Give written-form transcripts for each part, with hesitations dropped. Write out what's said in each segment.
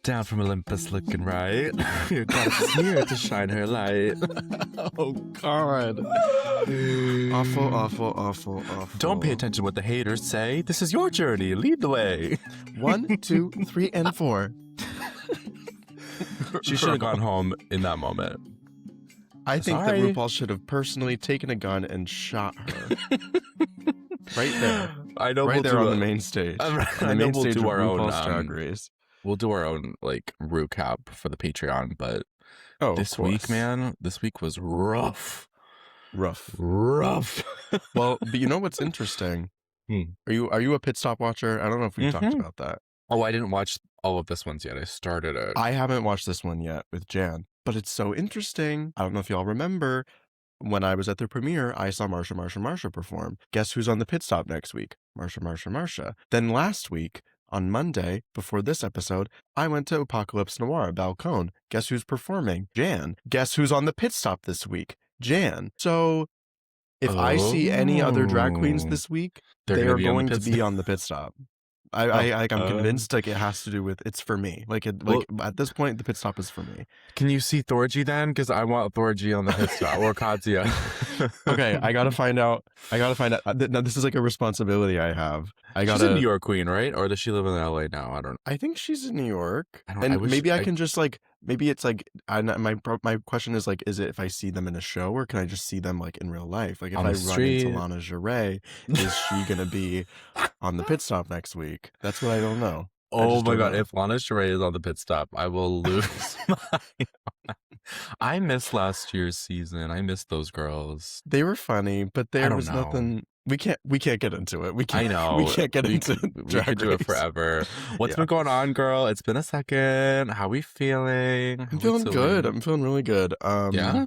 Down from Olympus looking right. Your goddess is here to shine her light. Oh, God. Awful, awful, awful, awful. Don't pay attention to what the haters say. This is your journey. Lead the way. 1, 2, 3, and 4. She should have gone home in that moment. I think that Sorry. RuPaul should have personally taken a gun and shot her. Right there. I know Right we'll there do on a- the main stage. I On know the main we'll stage do of our own, RuPaul's Drag Race. We'll do our own like recap for the Patreon, but Oh, this week, man, this week was rough. Rough. Well, but you know what's interesting? Are you a pit stop watcher? I don't know if we've talked about that. Oh, I didn't watch all of this ones yet. I started it. I haven't watched this one yet with Jan, but it's so interesting. I don't know if y'all remember when I was at the premiere, I saw Marsha perform. Guess who's on the pit stop next week? Marsha. Then last week, on Monday, before this episode, I went to Apocalypse Noir, Balcone. Guess who's performing? Jan. Guess who's on the pit stop this week? Jan. So if I see any other drag queens this week, they are going to be on the pit stop. I'm convinced like it has to do with it's for me. At this point, the pit stop is for me. Can you see Thorgy then? Because I want Thorgy on the pit stop or Katya. Okay, I gotta find out. Now, this is like a responsibility I have. She's a New York queen, right? Or does she live in LA now? I don't know. I think she's in New York. I wish maybe I can just like. Maybe it's like. My question is like, is it if I see them in a show, or can I just see them like in real life? Like if On I the run street. into Lana Geray, is she gonna be on the pit stop next week? That's what I don't know. Oh my God. If Lana Sherie is on the pit stop, I will lose my mind. I missed last year's season. I missed those girls. They were funny, but there don't was know. nothing. We can't get into it. We can't. I know. We can't get into We Drag could do it Race. forever. What's Yeah. been going on, girl? It's been a second. How we feeling? I'm feeling good. I'm feeling really good. Yeah?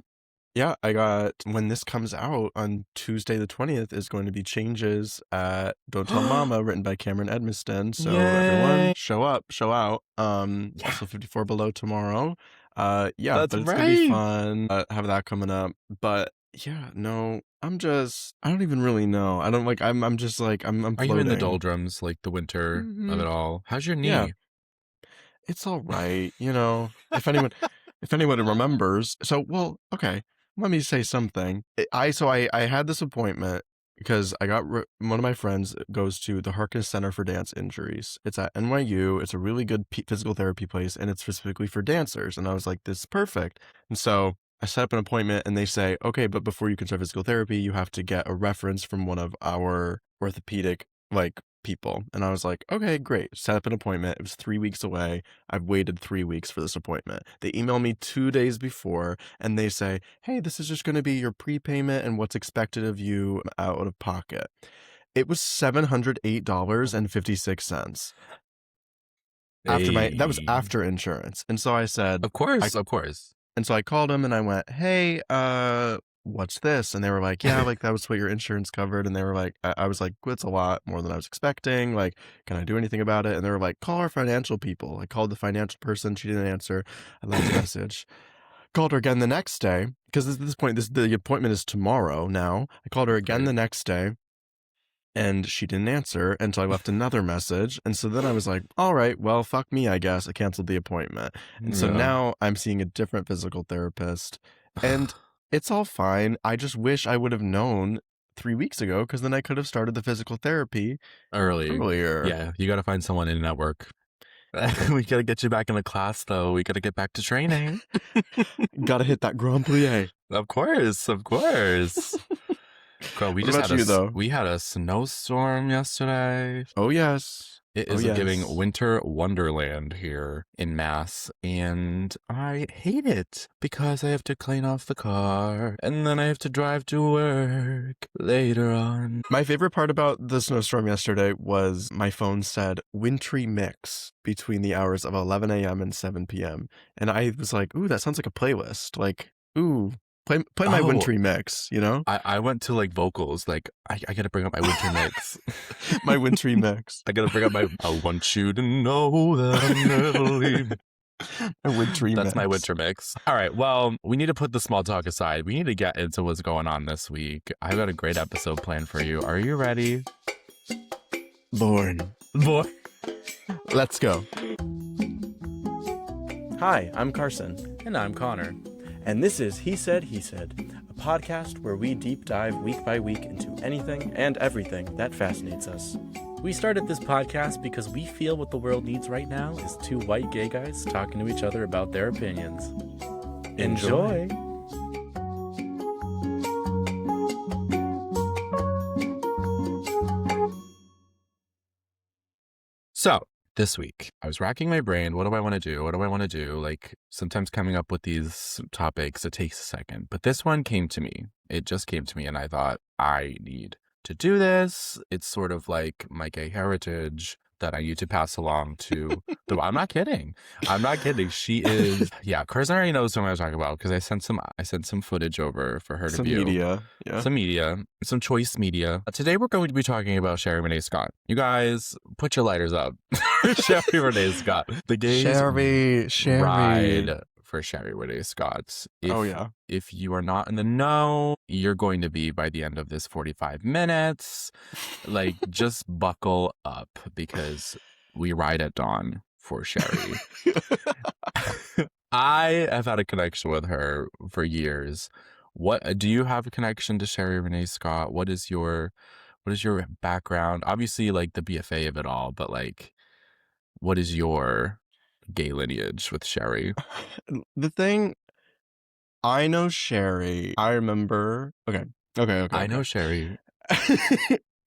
Yeah, I got, when this comes out on Tuesday the 20th, is going to be changes at Don't Tell Mama, written by Cameron Edmiston. So Yay. everyone, show up, show out. Yeah. Also 54 Below tomorrow. Yeah, That's but it's going to be right. fun. Have that coming up. But yeah, no, I don't even really know. I don't like, I'm just like, I'm Are you in the floating. doldrums, like the winter of Mhm. it all? How's your knee? Yeah. It's all right, you know. If anyone remembers. So, well, okay. Let me say something. I had this appointment because I got one of my friends goes to the Harkness Center for Dance Injuries. It's at NYU. It's a really good physical therapy place, and it's specifically for dancers. And I was like, this is perfect. And so I set up an appointment, and they say, okay, but before you can start physical therapy, you have to get a reference from one of our orthopedic people. And I was like, okay, great. Set up an appointment. It was 3 weeks away. I've waited 3 weeks for this appointment. They email me 2 days before and they say, hey, this is just going to be your prepayment and what's expected of you out of pocket. It was $708.56. That was after insurance. And so I said, Of course. and so I called them and I went, hey, what's this? And they were like, yeah, like that was what your insurance covered. And they were like, I was like, it's a lot more than I was expecting. Like, can I do anything about it? And they were like, call our financial people. I called the financial person. She didn't answer. I left a message. Called her again the next day because at this point, the appointment is tomorrow now. I called her again the next day and she didn't answer. And so I left another message. And so then I was like, all right, well, fuck me, I guess. I canceled the appointment. And so now I'm seeing a different physical therapist. And it's all fine. I just wish I would have known 3 weeks ago because then I could have started the physical therapy earlier. Yeah, you got to find someone in network. We got to get you back in the class, though. We got to get back to training. Got to hit that Grand Plie. Of course. Girl, we had a snowstorm yesterday. Oh, yes. It is giving winter wonderland here in Mass, and I hate it because I have to clean off the car, and then I have to drive to work later on. My favorite part about the snowstorm yesterday was my phone said wintry mix between the hours of 11 a.m. and 7 p.m. And I was like, ooh, that sounds like a playlist. Like, ooh. Play my wintry mix, you know? I went to like vocals, like I gotta bring up my winter mix. My wintry mix. I gotta bring up my I want you to know that I'm never leaving. My wintry mix. That's my winter mix. All right, well, we need to put the small talk aside. We need to get into what's going on this week. I've got a great episode planned for you. Are you ready? Born. Boy. Let's go. Hi, I'm Carson. And I'm Connor. And this is He Said, a podcast where we deep dive week by week into anything and everything that fascinates us. We started this podcast because we feel what the world needs right now is two white gay guys talking to each other about their opinions. Enjoy. So, this week, I was racking my brain. What do I want to do? What do I want to do? Like, sometimes coming up with these topics, it takes a second. But this one came to me. It just came to me, and I thought, I need to do this. It's sort of like my gay heritage that I need to pass along to the... I'm not kidding. I'm not kidding. She is... Yeah, Carson already knows what I was talking about because I sent some footage over for her to Some view. media. Yeah. Some media, some choice media. Today we're going to be talking about Sherie Rene Scott. You guys, put your lighters up. Sherie Rene Scott. The gays Sherie. ride for Sherie Rene Scott. If you are not in the know, you're going to be by the end of this 45 minutes. Like, just buckle up because we ride at dawn for Sherie. I have had a connection with her for years. What do you have a connection to Sherie Rene Scott? What is your background? Obviously, like the BFA of it all, but like, what is your gay lineage with Sherie? The thing, I know Sherie. I remember. Okay. I know Sherie.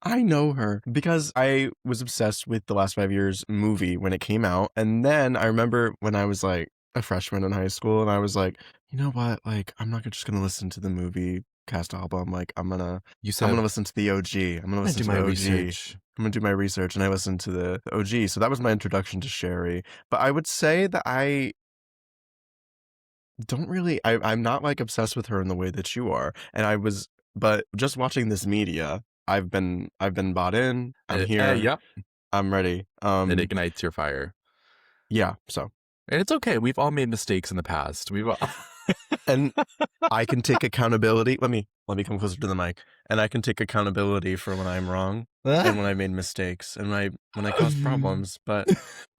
I know her because I was obsessed with The Last 5 Years movie when it came out. And then I remember when I was like a freshman in high school and I was like, you know what? Like, I'm not just going to listen to the movie cast album. Like, I'm going to listen to the OG. I'm going to listen to the OG. research. I'm going to do my research. And I listened to the OG. So that was my introduction to Sherie. But I would say that I don't really, I'm not like obsessed with her in the way that you are. But just watching this media, I've been bought in. I'm here. Yep. I'm ready. It ignites your fire. Yeah. So. And it's okay. We've all made mistakes in the past. We've all... And I can take accountability. Let me come closer to the mic. And I can take accountability for when I'm wrong and when I made mistakes and when I caused problems. But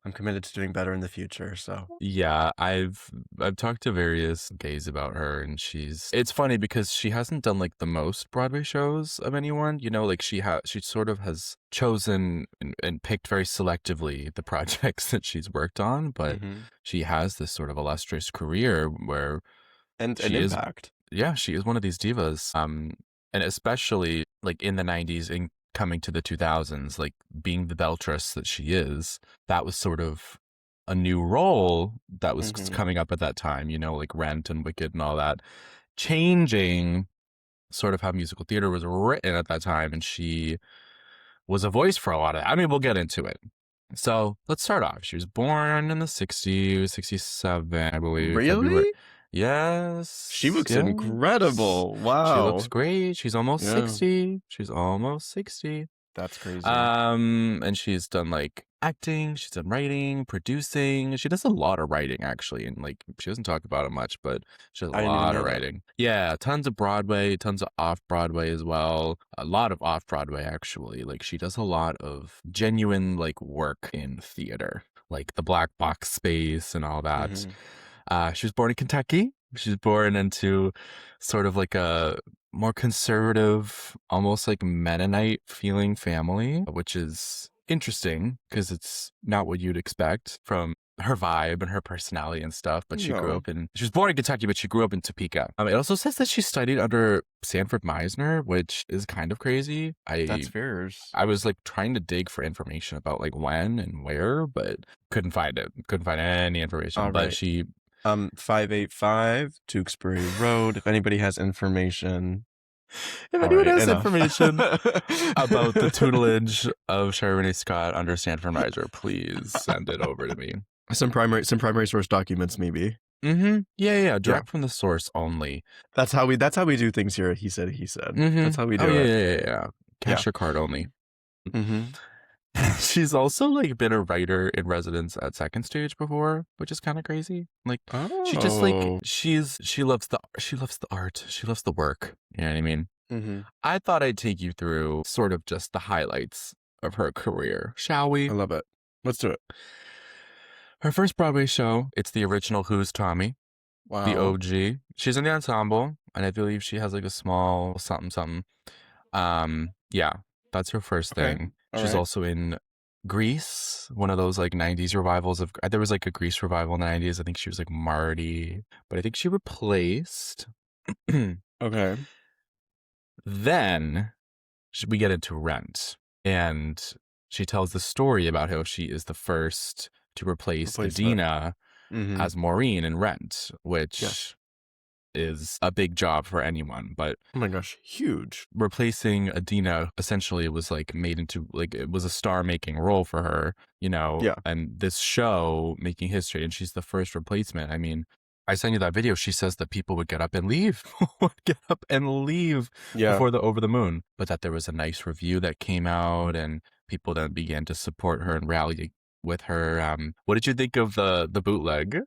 I'm committed to doing better in the future. So yeah, I've talked to various gays about her, and it's funny because she hasn't done like the most Broadway shows of anyone. You know, like she sort of has chosen and picked very selectively the projects that she's worked on, but she has this sort of illustrious career where and impact. Yeah, she is one of these divas. And especially like in the 90s and coming to the 2000s, like being the beltress that she is, that was sort of a new role that was coming up at that time, you know, like Rent and Wicked and all that, changing sort of how musical theater was written at that time. And she was a voice for a lot of it. I mean, we'll get into it. So let's start off. She was born in the 60s, 67, I believe. Really? February. Yes. She looks incredible. Wow. She looks great. She's almost 60. She's almost 60. That's crazy. And she's done like acting, she's done writing, producing. She does a lot of writing actually. And like she doesn't talk about it much, but she does a lot of writing. Yeah, tons of Broadway, tons of off-Broadway as well. A lot of off-Broadway actually. Like she does a lot of genuine like work in theater, like the black box space and all that. She was born in Kentucky. She was born into sort of like a more conservative, almost like Mennonite feeling family, which is interesting because it's not what you'd expect from her vibe and her personality and stuff. But she was born in Kentucky, but she grew up in Topeka. It also says that she studied under Sanford Meisner, which is kind of crazy. That's fierce. I was like trying to dig for information about like when and where, but couldn't find it. Couldn't find any information. All but right. she 585 Tewksbury Road. If anybody has information. If anyone has information about the tutelage of Sherie Rene Scott under Sanford Meisner, please send it over to me. Some primary source documents, maybe. Yeah. Direct from the source only. That's how we do things here. He said. That's how we do it. Yeah. Cash your card only. She's also like been a writer in residence at Second Stage before, which is kind of crazy. Like she just like she loves the art. She loves the work. You know what I mean? I thought I'd take you through sort of just the highlights of her career. Shall we? I love it. Let's do it. Her first Broadway show, it's the original Who's Tommy, Wow. the OG. She's in the ensemble, and I believe she has like a small something. Yeah, that's her first Okay. thing. All She's right. also in Grease, one of those like 90s revivals of, there was like a Grease revival in the 90s. I think she was like Marty, but I think she replaced. Okay. Then we get into Rent, and she tells the story about how she is the first to replace Replacement. Adina Mhm. as Maureen in Rent, which Yes. is a big job for anyone. But Oh my gosh, huge. replacing Adina essentially was like made into like, it was a star making role for her, you know, Yeah. and this show making history, and she's the first replacement. I mean, I sent you that video. She says that people would get up and leave, Yeah. before the Over the Moon, but that there was a nice review that came out, and people then began to support her and rally with her. What did you think of the bootleg?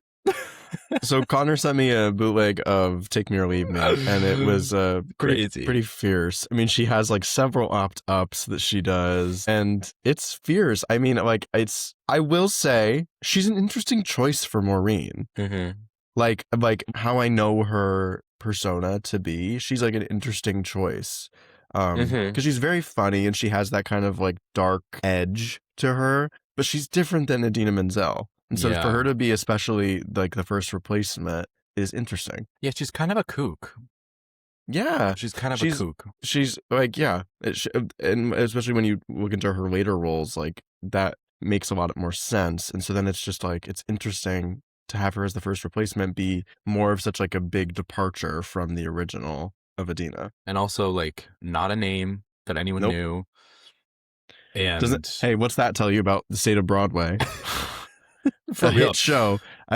So Connor sent me a bootleg of Take Me or Leave Me, and it was Crazy. pretty fierce. I mean, she has like several opt-ups that she does, and it's fierce. I mean, like, I will say she's an interesting choice for Maureen. Mm-hmm. Like how I know her persona to be, she's like an interesting choice. Because she's very funny and she has that kind of like dark edge to her, but she's different than Idina Menzel. And so Yeah. for her to be especially like the first replacement is interesting. Yeah, she's kind of a kook. Yeah. She's kind of She's- a kook. She's like, yeah. And especially when you look into her later roles, like that makes a lot more sense. And so then it's just like, it's interesting to have her as the first replacement be more of such like a big departure from the original of Adina. And also, like, not a name that anyone Nope. knew. And Hey, what's that tell you about the state of Broadway? for a real.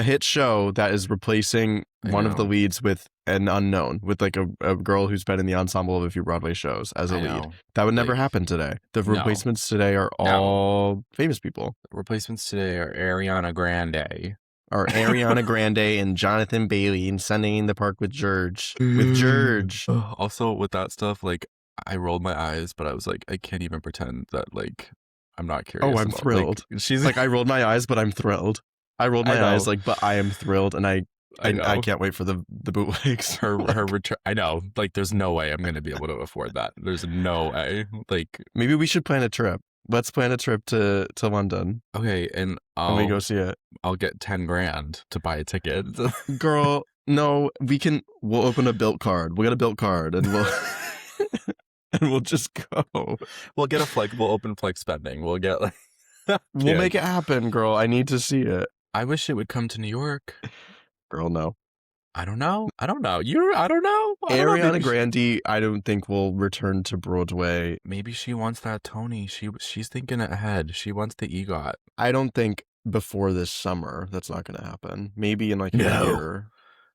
hit show that is replacing I one of the know. leads with an unknown, with like a girl who's been in the ensemble of a few Broadway shows as a I lead. know. That would never Like, happen today. The no. replacements today are all famous people. Replacements today are Ariana Grande. Are Ariana Grande and Jonathan Bailey and Sunday in the Park with George. With George. Also, with that stuff, like, I rolled my eyes, but I was like, I can't even pretend that, like, I'm not curious. Oh, I'm about, thrilled. Like, she's Like, I rolled my eyes, but I'm thrilled. I rolled I my eyes, know. like, but I am thrilled, and I know. can't wait for the bootlegs. her return. I know. Like, there's no way I'm gonna be able to afford that. There's no way. Like, Maybe we should plan a trip. Let's plan a trip to London. okay, and And we go see it. I'll get 10 grand to buy a ticket. Girl, no, we'll open a built card. We'll get a built card and we'll and we'll just go. We'll get we'll open flex spending. We'll get like We'll make it happen, girl. I need to see it. I wish it would come to New York. Girl, no. I don't know. I don't know. I don't know. Ariana Grande, I don't think will return to Broadway. Maybe she wants that Tony. She's thinking ahead. She wants the EGOT. I don't think before this summer that's not going to happen. Maybe in like a No. year.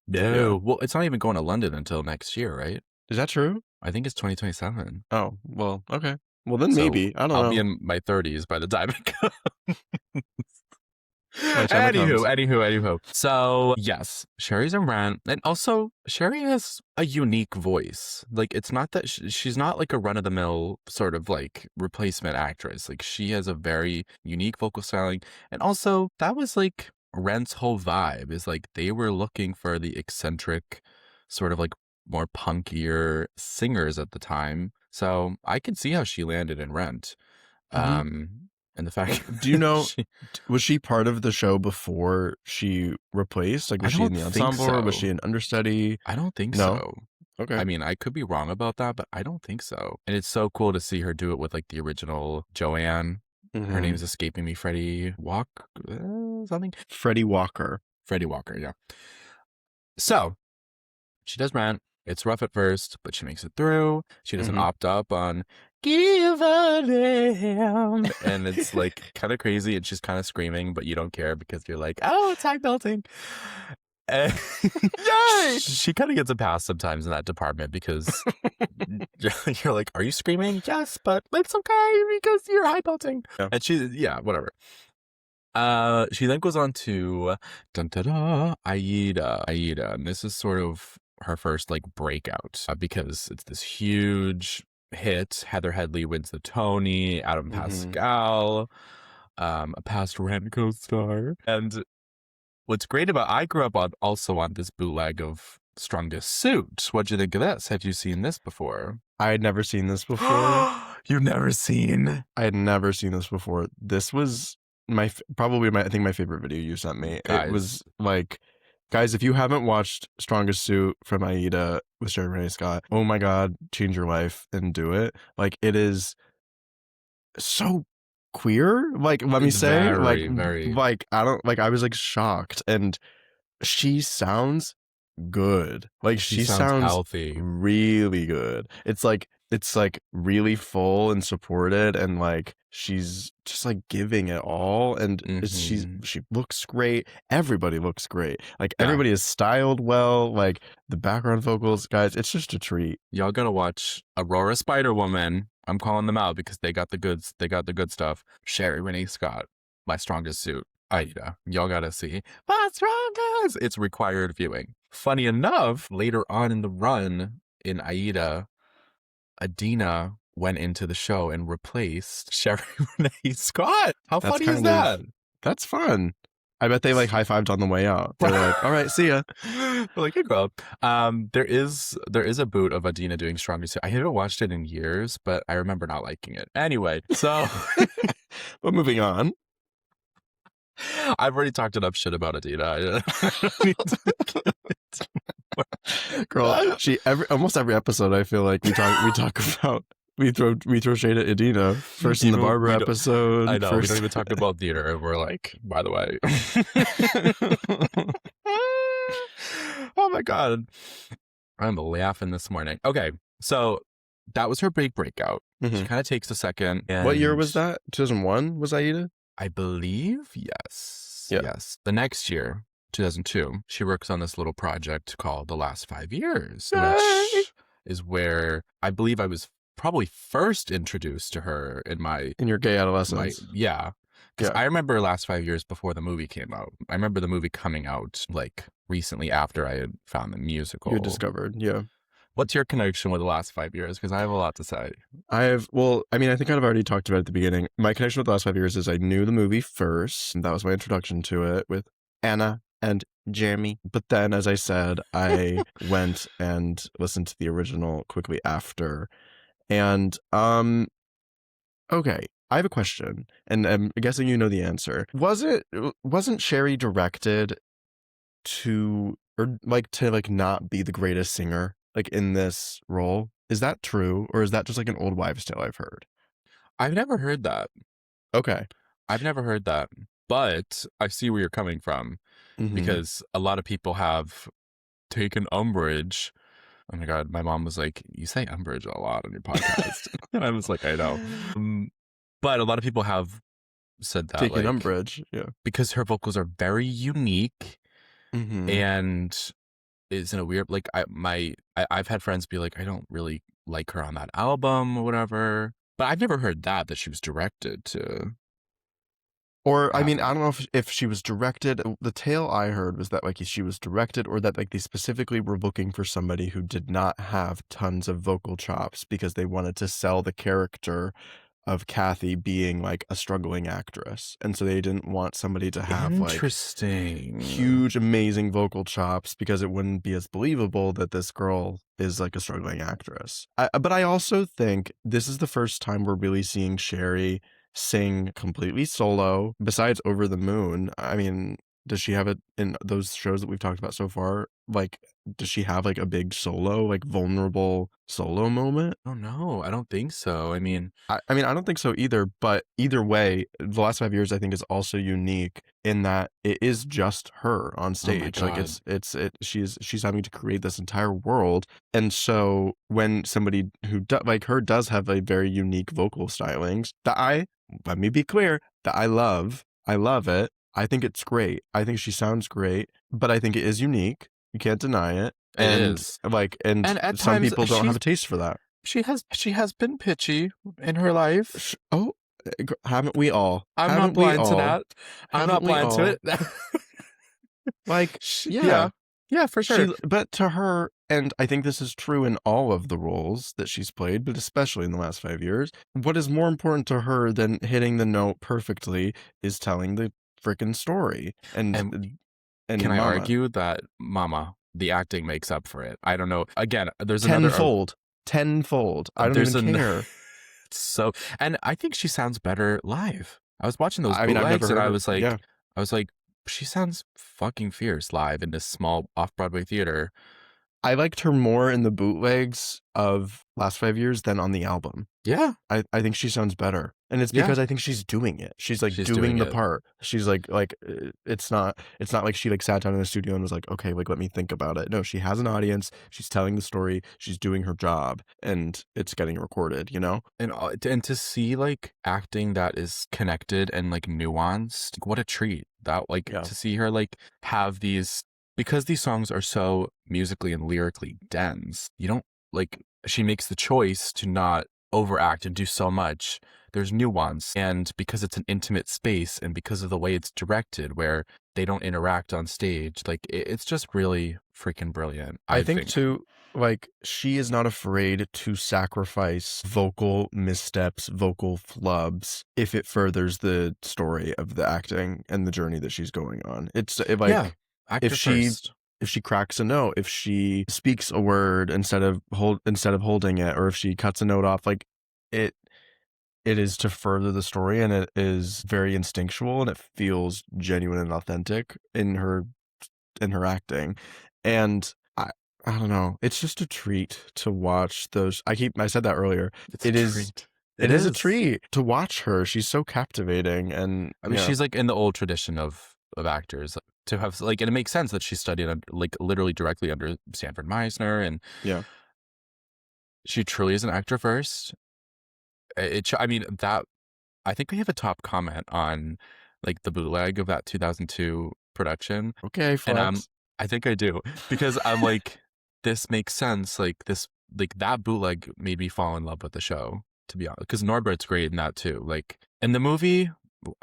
No. Yeah. Well, it's not even going to London until next year, right? Is that true? I think it's 2027. Oh, well, okay. Well, then So maybe. I don't I'll know. be in my 30s by the time it comes. By the time it comes. Anywho. So, yes, Sherry's in Rent. And also, Sherie has a unique voice. Like, it's not that she's not like a run-of-the-mill sort of like replacement actress. Like, she has a very unique vocal styling. And also, that was like Rent's whole vibe, is like they were looking for the eccentric, sort of like more punkier singers at the time. So I could see how she landed in Rent. And the fact, Do you know, was she part of the show before she replaced? Like, was I she in don't the think ensemble or was so. she an understudy? I don't think No? so. Okay. I mean, I could be wrong about that, but I don't think so. And it's so cool to see her do it with like the original Joanne. Her Mhm. name's escaping me. Freddie something. Freddie Walker. Freddie Walker, yeah. So she does Rent. It's rough at first, but she makes it through. She doesn't Mhm. opt up on Give a Damn. And it's like kind of crazy, and she's kind of screaming, but you don't care because you're like, oh, it's high belting. And Yay! she kind of gets a pass sometimes in that department because you're like, are you screaming? Yes, but it's okay because you're high belting. Yeah. And whatever. She then goes on to Aida. And this is sort of her first like breakout because it's this huge hit. Heather Headley wins the Tony. Adam Mhm. Pascal, a past Rent co-star, and What's great about I grew up also on this bootleg of Strongest Suit. What'd you think of this? Had you seen this before? I had never seen this before. You've never seen? I had never seen this before. This was probably my favorite video you sent me. Guys. It was like, guys, if you haven't watched Strongest Suit from Aida with Sherie Rene Scott, oh my God, change your life and do it. Like, it is so queer. Like, let me say, very. like I was like shocked, and she sounds good. Like, she sounds healthy. really good. It's like really full and supported, and like she's just like giving it all, and she looks great. Everybody looks great. Like, everybody is styled well. Like, the background vocals, guys, it's just a treat. Y'all gotta watch Aurora Spider-Woman. I'm calling them out because they got the goods. They got the good stuff. Sherie Rene Scott, My Strongest Suit. Aida. Y'all gotta see My Strongest. It's required viewing. Funny enough, later on in the run in Aida, Adina went into the show and replaced Sherie Rene Scott. How funny is that? That's fun. I bet they like high-fived on the way out. They're like, all right, see ya. They're like, you go up. There is a boot of Adina doing Strongest Suit. I haven't watched it in years, but I remember not liking it. Anyway, so but moving on. I've already talked enough shit about Adina. Girl, almost every episode I feel like we talk about we throw shade at Adina. First in the barber episode. I know, we don't even talk about theater, and we're like, by the way. Oh my God. I'm laughing this morning. Okay, so that was her big breakout. She kind of takes a second. What year was that? 2001 was Aida? I believe, yes. Yeah. Yes. The next year, 2002, she works on this little project called The Last 5 Years, which is where I believe I was probably first introduced to her in your gay adolescence. Because I remember Last 5 Years before the movie came out. I remember the movie coming out like recently after I had found the musical. You discovered, yeah. What's your connection with The Last 5 Years? Because I have a lot to say. I think I've already talked about it at the beginning. My connection with The Last 5 Years is I knew the movie first, and that was my introduction to it with Anna and Jeremy. But then, as I said, I went and listened to the original quickly after. And, okay, I have a question, and I'm guessing you know the answer. Wasn't Sherie directed to not be the greatest singer, like, in this role? Is that true, or is that just like an old wives' tale I've heard? I've never heard that. Okay. I've never heard that, but I see where you're coming from, because a lot of people have taken umbrage. Oh my God, my mom was like, you say umbrage a lot on your podcast. And I was like, I know. But a lot of people have said that. Taken umbrage, yeah. Because her vocals are very unique and is in a weird, like, I've had friends be like, I don't really like her on that album or whatever. But I've never heard that she was directed to. Or, I don't know if she was directed. The tale I heard was that, like, she was directed, or that, like, they specifically were looking for somebody who did not have tons of vocal chops because they wanted to sell the character of Kathy being, like, a struggling actress. And so they didn't want somebody to have, like, huge, amazing vocal chops because it wouldn't be as believable that this girl is, like, a struggling actress. But I also think this is the first time we're really seeing Sherie sing completely solo besides Over the Moon. I mean, does she have it in those shows that we've talked about so far? Like, does she have like a big solo, like vulnerable solo moment? Oh no, I don't think so. I mean, I don't think so either. But either way, The Last 5 Years I think is also unique in that it is just her on stage. Like, she's having to create this entire world, and so when somebody who like her does have a very unique vocal stylings that let me be clear, that I love it. I think it's great. I think she sounds great, but I think it is unique. You can't deny it. And at some times people don't have a taste for that. She has been pitchy in her life. Oh, haven't we all? I'm not blind to that. I'm not blind to it. Like, yeah, for sure. But to her, and I think this is true in all of the roles that she's played, but especially in The Last 5 Years, what is more important to her than hitting the note perfectly is telling the freaking story. And and Can I Mama. argue that Mama, the acting makes up for it? I don't know. Again, there's another Tenfold. I don't there's even care. So, and I think she sounds better live. I was watching those I mean, I've never bootlegs and heard I her. was like, Yeah. she sounds fucking fierce live in this small off-Broadway theater. I liked her more in the bootlegs of last 5 years than on the album. Yeah. I think she sounds better. And it's Yeah. because I think she's doing it. She's like She's doing doing the it. part. She's like it's not like she like sat down in the studio and was like, okay, like let me think about it. No, she has an audience. She's telling the story. She's doing her job, and it's getting recorded, you know? And to see like acting that is connected and like nuanced, what a treat. That like Yeah. to see her like have these, because these songs are so musically and lyrically dense, you don't like, she makes the choice to not overact and do so much. There's nuance, and because it's an intimate space and because of the way it's directed where they don't interact on stage, like it's just really freaking brilliant. I think too, like, she is not afraid to sacrifice vocal missteps, vocal flubs, if it furthers the story of the acting and the journey that she's going on. It's like, if she cracks a note, if she speaks a word instead of holding it, or if she cuts a note off, like it is to further the story, and it is very instinctual, and it feels genuine and authentic in her acting. And I don't know, it's just a treat to watch those. I said that earlier. It is a treat to watch her. She's so captivating, and I mean, she's like in the old tradition of actors to have like, and it makes sense that she studied like literally directly under Sanford Meisner, and yeah, she truly is an actor first. I mean, that I think we have a top comment on like the bootleg of that 2002 production. okay, flex. And I think I do, because I'm like, this makes sense. Like that bootleg made me fall in love with the show, to be honest, because Norbert's great in that too. Like in the movie,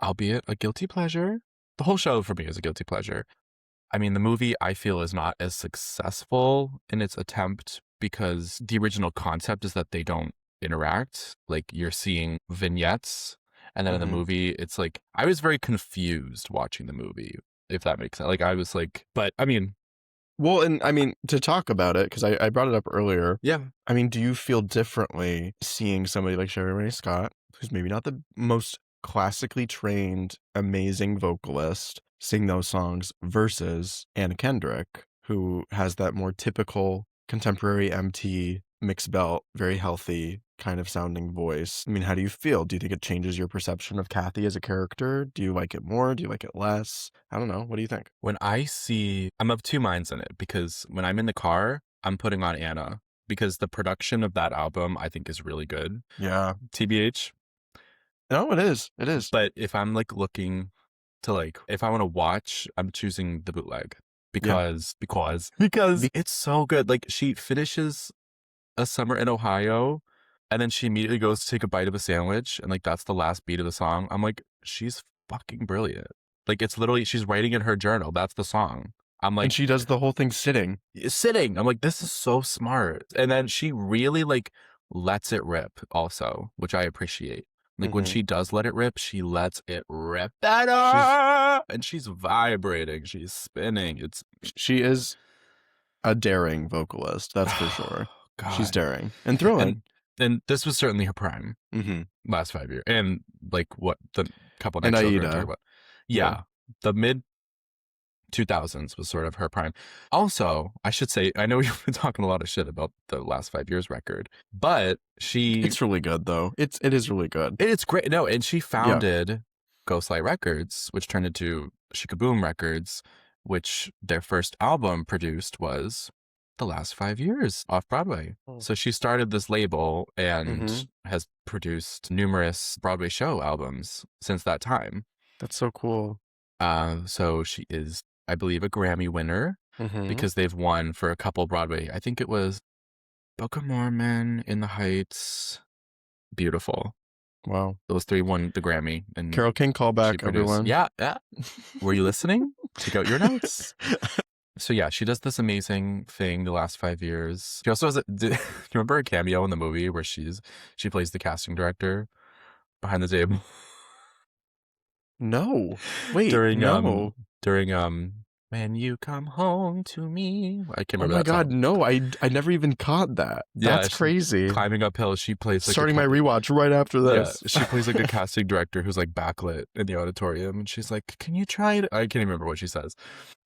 albeit a guilty pleasure, the whole show for me is a guilty pleasure. I mean, the movie I feel is not as successful in its attempt because the original concept is that they don't interact. Like you're seeing vignettes, and then in the movie, it's like, I was very confused watching the movie, if that makes sense. Like I was like, but I mean, well, and I mean, to talk about it, because I brought it up earlier. yeah. I mean, do you feel differently seeing somebody like Sherie Rene Scott, who's maybe not the most classically trained, amazing vocalist, sing those songs, versus Anna Kendrick, who has that more typical contemporary MT mixed belt, very healthy kind of sounding voice? I mean, how do you feel? Do you think it changes your perception of Kathy as a character? Do you like it more? Do you like it less? I don't know. What do you think? When I'm of two minds in it, because when I'm in the car, I'm putting on Anna, because the production of that album I think is really good. Yeah. TBH. No, it is. It is. But if I'm like looking to like, if I want to watch, I'm choosing the bootleg because it's so good. Like she finishes A Summer in Ohio, and then she immediately goes to take a bite of a sandwich, and like that's the last beat of the song. I'm like, she's fucking brilliant. Like it's literally, she's writing in her journal. That's the song. I'm like, and she does the whole thing sitting. I'm like, this is so smart. And then she really like lets it rip also, which I appreciate. Like when she does let it rip, she lets it rip. And she's vibrating. She's spinning. She is a daring vocalist. That's for sure. God. She's daring and thrilling. And this was certainly her prime last 5 years. And like what the couple next shows we're gonna talk about. Yeah. The mid 2000s was sort of her prime. Also, I should say, I know we've been talking a lot of shit about the last 5 years record, but it's really good though. It is really good. It's great. No, and she founded Ghostlight Records, which turned into Shikaboom Records, which their first album produced was the last 5 years off Broadway. So she started this label and has produced numerous Broadway show albums since that time. That's so cool. So she is, I believe, a Grammy winner because they've won for a couple Broadway. I think it was Book of Mormon, In the Heights, Beautiful. Wow. Those three won the Grammy. And Carole King callback, everyone. Yeah. Were you listening? Take out your notes. So yeah, she does this amazing thing the last 5 years. She also has do you remember a cameo in the movie where she plays the casting director behind the table? No. Wait, during no. When you come home to me. I can't Oh remember my that God, song. no, I never even caught that. Yeah, That's crazy. Climbing uphill, she plays like Starting my rewatch right after this. Yeah, she plays like a casting director who's like backlit in the auditorium, and she's like, "Can you try it?" I can't even remember what she says.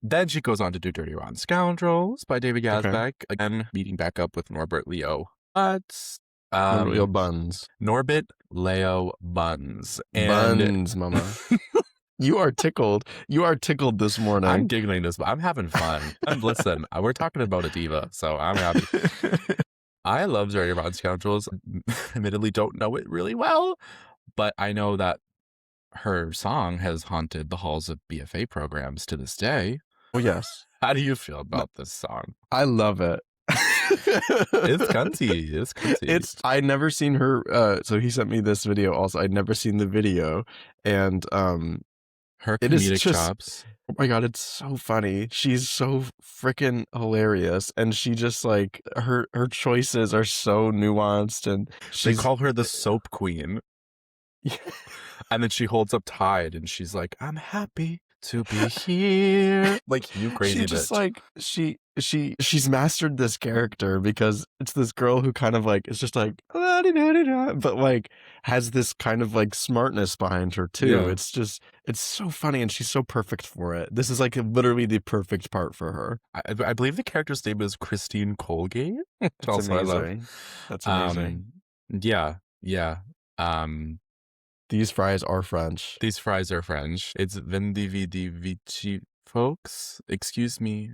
Then she goes on to do "Dirty Rotten Scoundrels" by David Yazbek, again meeting back up with Norbert Leo. But Leo Buns. Norbert Leo Buns. And Buns, mama. You are tickled. You are tickled this morning. I'm giggling this, but I'm having fun. Listen, we're talking about a diva, so I'm happy. I love Dirty Rotten Scoundrels. Admittedly, don't know it really well, but I know that her song has haunted the halls of BFA programs to this day. Oh, yes. How do you feel about this song? I love it. It's cunty. It's cunty. I'd never seen her. So he sent me this video also. I'd never seen the video. And her it is comedic just, chops. oh my God, it's so funny. She's so freaking hilarious. And she just like, her choices are so nuanced. And They call her the soap queen. Yeah. And then she holds up Tide and she's like, I'm happy to be here. Like, you crazy she bitch. just like she's mastered this character because it's this girl who kind of like is just like but like has this kind of like smartness behind her too. Yeah. It's so funny and she's so perfect for it. This is like literally the perfect part for her. I believe the character's name is Christine Colgate. That's Also, I love. amazing. That's amazing. Yeah. These fries are French. These fries are French. It's Vendividi Vici folks. Excuse me.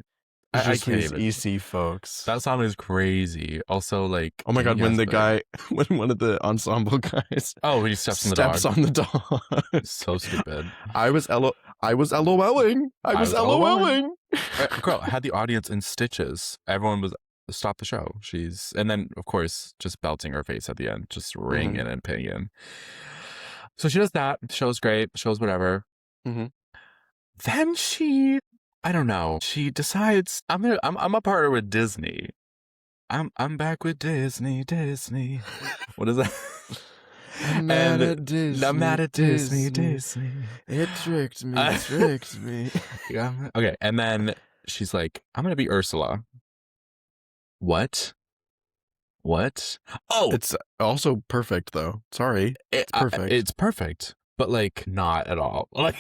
I can't even. EC folks. That song is crazy. Also, like, oh my God, when the guy, when one of the ensemble guys, he steps on the dog. So stupid. I was LOLing. I was LOLing. Girl, I had the audience in stitches. Everyone was stop the show. And then of course just belting her face at the end, just ringing and pinging. So she does that. The show's great. The show's whatever. Mm-hmm. Then she, I don't know. She decides I'm a partner with Disney. I'm back with Disney. What is that? I'm mad at Disney. I'm mad at Disney. It tricked me. Yeah. Okay. And then she's like, I'm gonna be Ursula. What? Oh, it's also perfect though. Sorry, it's perfect. It's perfect, but like not at all. Like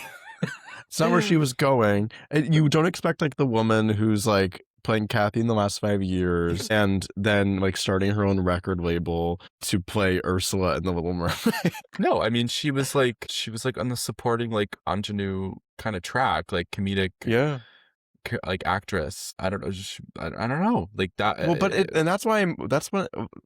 it's not where she was going. You don't expect like the woman who's like playing Kathy in the last 5 years and then like starting her own record label to play Ursula in The Little Mermaid. No, I mean she was like on the supporting like ingenue kind of track, like comedic. Yeah. Like actress. I don't know. I don't know. Like that. Well, but and that's why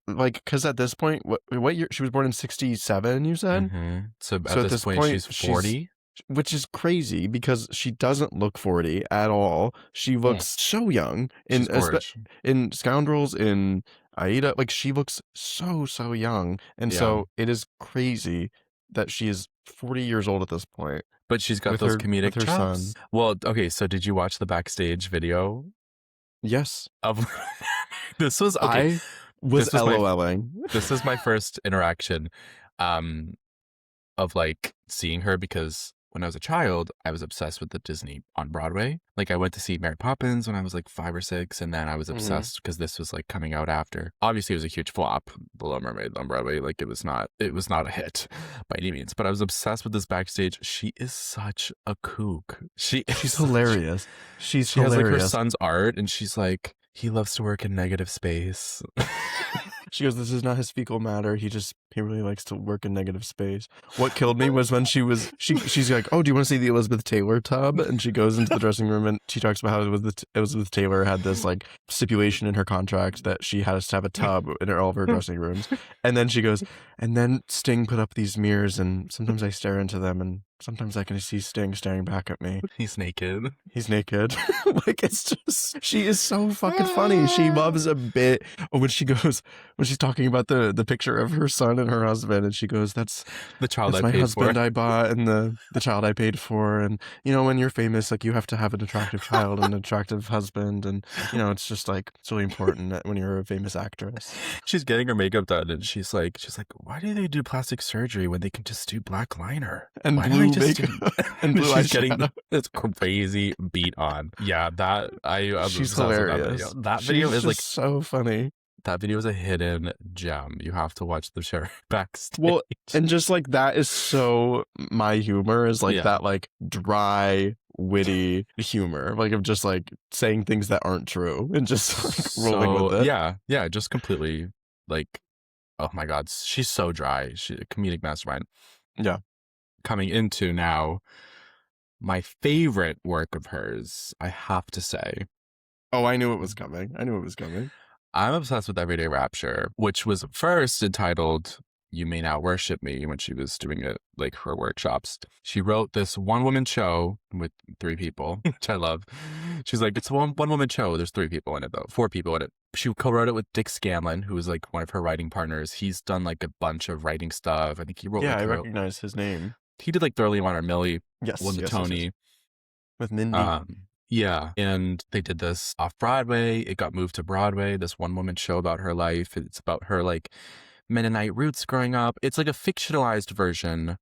like because at this point, what year she was born in 1967? You said. Mm-hmm. So at this point she's 40. Which is crazy because she doesn't look 40 at all. She looks so young in Scoundrels, in Aida. Like she looks so young, and so it is crazy that she is 40 years old at this point. But she's got those comedic with her chops. son. Well, okay. So did you watch the backstage video? Yes. Of this was okay. I was LOLing. This is my first interaction, of like seeing her because when I was a child, I was obsessed with the Disney on Broadway. Like I went to see Mary Poppins when I was like 5 or 6, and then I was obsessed because this was like coming out after. Obviously, it was a huge flop, The Little Mermaid on Broadway. Like it was not a hit by any means. But I was obsessed with this backstage. She is such a kook. She's hilarious. She hilarious. Has like her son's art, and she's like, he loves to work in negative space. She goes, this is not his fecal matter. He really likes to work in negative space. What killed me was when she's like, oh, do you want to see the Elizabeth Taylor tub? And she goes into the dressing room and she talks about how Elizabeth Taylor had this like stipulation in her contract that she has to have a tub in all of her dressing rooms. And then she goes, and then Sting put up these mirrors and sometimes I stare into them and sometimes I can see Sting staring back at me. He's naked. Like it's just, she is so fucking funny. She loves a bit when she's talking about the picture of her son and her husband, and she goes, "That's the child that's I my paid husband for. I bought, and the child I paid for, and you know when you're famous, like you have to have an attractive child and an attractive husband, and you know it's just like it's really important that when you're a famous actress." She's getting her makeup done, and she's like, why do they do plastic surgery when they can just do black liner and why blue blue just makeup and blue she's getting eyeshadow. this crazy beat on. Yeah, that I'm She's obsessed with that video. hilarious. That video She's is like just so funny. that video is a hidden gem. You have to watch the show backstage. Well, and just like that is so my humor is like Yeah. that like dry, witty humor, like of just like saying things that aren't true and just like rolling with it. Yeah, just completely like, oh my God, she's so dry. She's a comedic mastermind. Yeah. Coming into now, my favorite work of hers, I have to say, Oh, I knew it was coming. I knew it was coming. I'm obsessed with Everyday Rapture, which was first entitled You May Now Worship Me when she was doing it, like her workshops. She wrote this one-woman show with 3 people, which I love. She's like, it's a one-woman show. There's 3 people in it, though. 4 people in it. She co-wrote it with Dick Scanlon, who was like one of her writing partners. He's done like a bunch of writing stuff. I think he wrote. Yeah, like, I recognize his name. He did like Thoroughly Honor Millie, Yes, won the yes, Tony. yes. With Mindy. Yeah, and they did this off Broadway. It got moved to Broadway. This one-woman show about her life. It's about her like Mennonite roots growing up. It's like a fictionalized version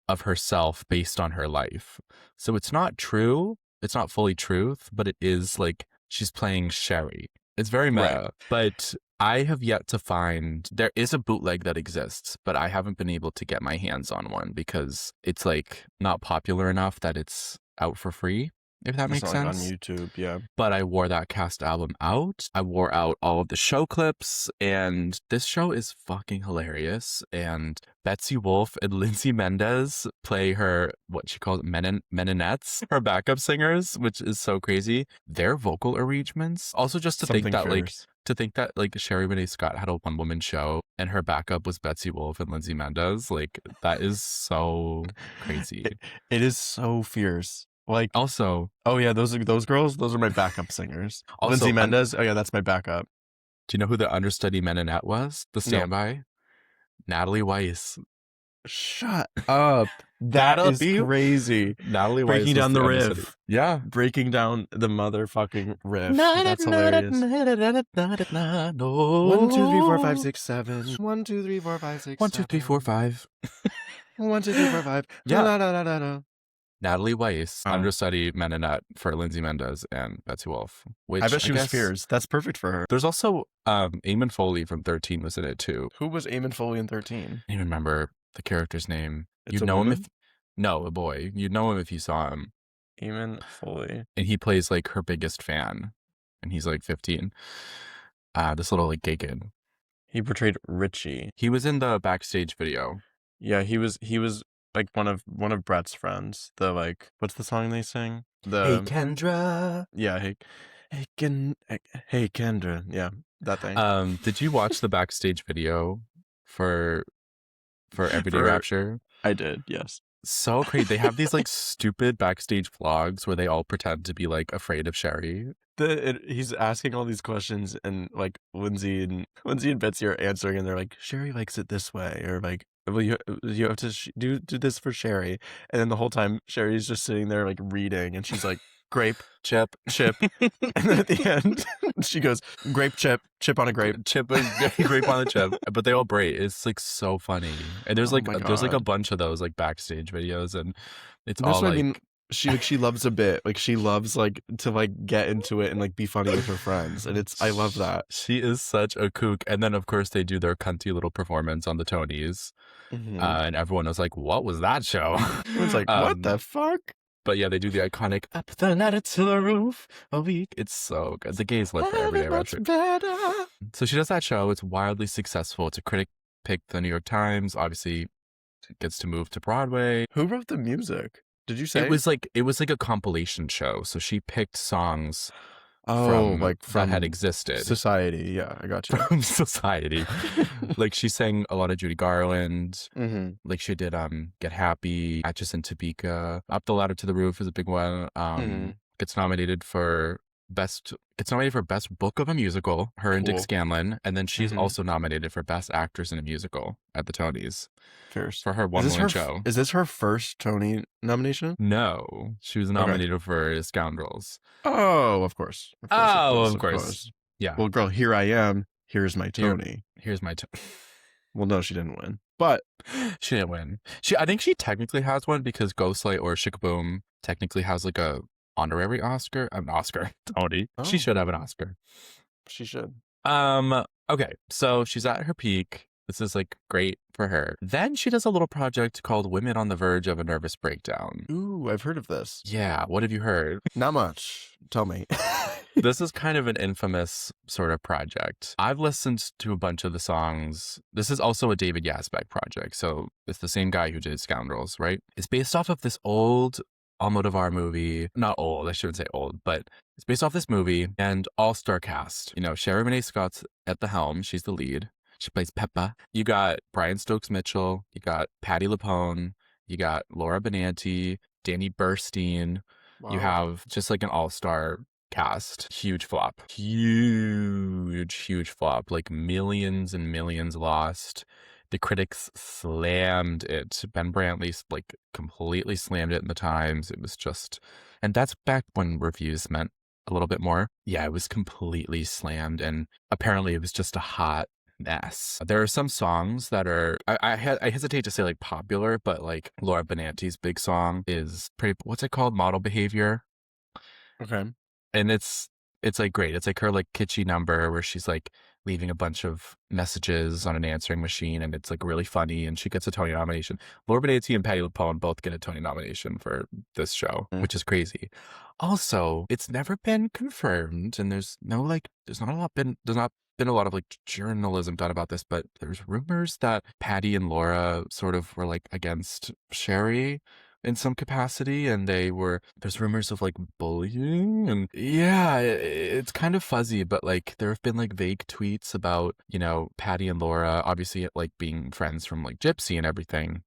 of herself based on her life. So it's not true. It's not fully truth, but it is like she's playing Sherie. It's very meta, Right. but I have yet to find, there is a bootleg that exists, but I haven't been able to get my hands on one because it's like not popular enough that it's out for free, if that makes It's not, like, sense. on YouTube, yeah. But I wore that cast album out. I wore out all of the show clips, and this show is fucking hilarious. And Betsy Wolfe and Lindsay Mendez play her, what she calls Mennonettes, her backup singers, which is so crazy. Their vocal arrangements. Also, just to think Something that fierce. like Sherie Rene Scott had a one-woman show and her backup was Betsy Wolfe and Lindsay Mendez. Like, that is so crazy. It is so fierce. Like, Also, oh yeah, those girls. Those are my backup singers. Also, Lindsay Mendez. Oh yeah, that's my backup. do you know who the understudy Mennonette was? The standby? Natalie Weiss. Shut up. That That'll is be- Crazy. Natalie Weiss. Breaking was down the understudy. riff. Yeah. Breaking down the motherfucking riff. That's hilarious. 1, 2, 3, 4, 5, 6, 7. 1, 2, 3, 4, 5, 6. 1, 2, 3, 4, 5. 1, 2, 3, 4, 5. Yeah. La, la, la, la, la. Natalie Weiss, Oh. understudy Mennonette for Lindsay Mendez and Betsy Wolfe. Which I bet she was guess- fierce. That's perfect for her. There's also Eamon Foley from 13 was in it too. Who was Eamon Foley in 13? I don't even remember the character's name. It's You'd a know him woman? if no, a boy. You'd know him if you saw him. Eamon Foley. And he plays like her biggest fan. And he's like 15. This little like gay kid. He portrayed Richie. He was in the backstage video. Yeah, he was like one of Brett's friends. The like, what's the song they sing? The Kendra. yeah, hey Kendra. Yeah, that thing. Did you watch the backstage video for Everyday For- Rapture? I did. Yes. So crazy. They have these like stupid backstage vlogs where they all pretend to be like afraid of Sherie. He's asking all these questions, and like Lindsay and Betsy are answering, and they're like, Sherie likes it this way, or like, well, you have to do this for Sherie, and then the whole time Sherry's just sitting there like reading, and she's like, grape, Chip. and then at the end she goes, grape, chip on a grape. Chip grape on the chip. But they all braid. It's like so funny. And there's Oh like my there's like a God. bunch of those like backstage videos, and it's And that's all what like I mean. She loves a bit. Like she loves like to like get into it and like be funny with her friends. And I love that. she is such a kook. And then of course they do their cunty little performance on the Tonys. And everyone was like, what was that show? It's like, what the fuck? But yeah, they do the iconic up the ladder to the roof a week. It's so good. The gays live for Everyday Rapture. So she does that show. It's wildly successful. It's a critic picked the New York Times. Obviously, it gets to move to Broadway. Who wrote the music? Did you say It was like a compilation show. So she picked songs from that had existed Society? Yeah, I got you. from society. Like she sang a lot of Judy Garland. Mm-hmm. Like she did Get Happy, Atchison Topeka, Up the Ladder to the Roof is a big one. Gets nominated for best book of a musical, her and Dick Cool. Scanlon, and then she's Mhm. also nominated for best actress in a musical at the Tonys Fierce. for her Is one this woman her? show. Is this her first Tony nomination? No, she was nominated for Scoundrels. Oh, of course. Of course. Yeah. Well, girl, here I am. Here's my Tony. Here's my Well, no, she didn't win. But She didn't win. I think she technically has one because Ghostlight or Shikaboom technically has like a honorary Oscar. An Oscar. Tony. She Oh. should have an Oscar. she should. Okay, so she's at her peak. This is like great for her. Then she does a little project called Women on the Verge of a Nervous Breakdown. Ooh, I've heard of this. Yeah, what have you heard? Not much. Tell me. This is kind of an infamous sort of project. I've listened to a bunch of the songs. This is also a David Yazbek project. So it's the same guy who did Scoundrels, right? It's based off of this old Almodovar movie. Not old, I shouldn't say old, but it's based off this movie and all-star cast. You know, Sherie Rene Scott's at the helm. She's the lead. She plays Peppa. You got Brian Stokes Mitchell. You got Patti LuPone. You got Laura Benanti, Danny Burstein. Wow. You have just like an all-star cast. Huge flop. Huge flop. Like millions and millions lost. The critics slammed it. Ben Brantley like completely slammed it in the Times. It was just, and that's back when reviews meant a little bit more. Yeah, it was completely slammed, and apparently it was just a hot mess. There are some songs that are, I hesitate to say like popular, but like Laura Benanti's big song is pretty, what's it called? Model Behavior. Okay. And it's like great. It's like her like kitschy number where she's like leaving a bunch of messages on an answering machine, and it's like really funny, and she gets a Tony nomination. Laura Benanti and Patti LuPone both get a Tony nomination for this show, which is crazy. Also, it's never been confirmed, and there's not been a lot of like journalism done about this, but there's rumors that Patti and Laura sort of were like against Sherie in some capacity, and there's rumors of like bullying, and yeah, it's kind of fuzzy, but like there have been like vague tweets about, you know, Patti and Laura obviously like being friends from like Gypsy and everything,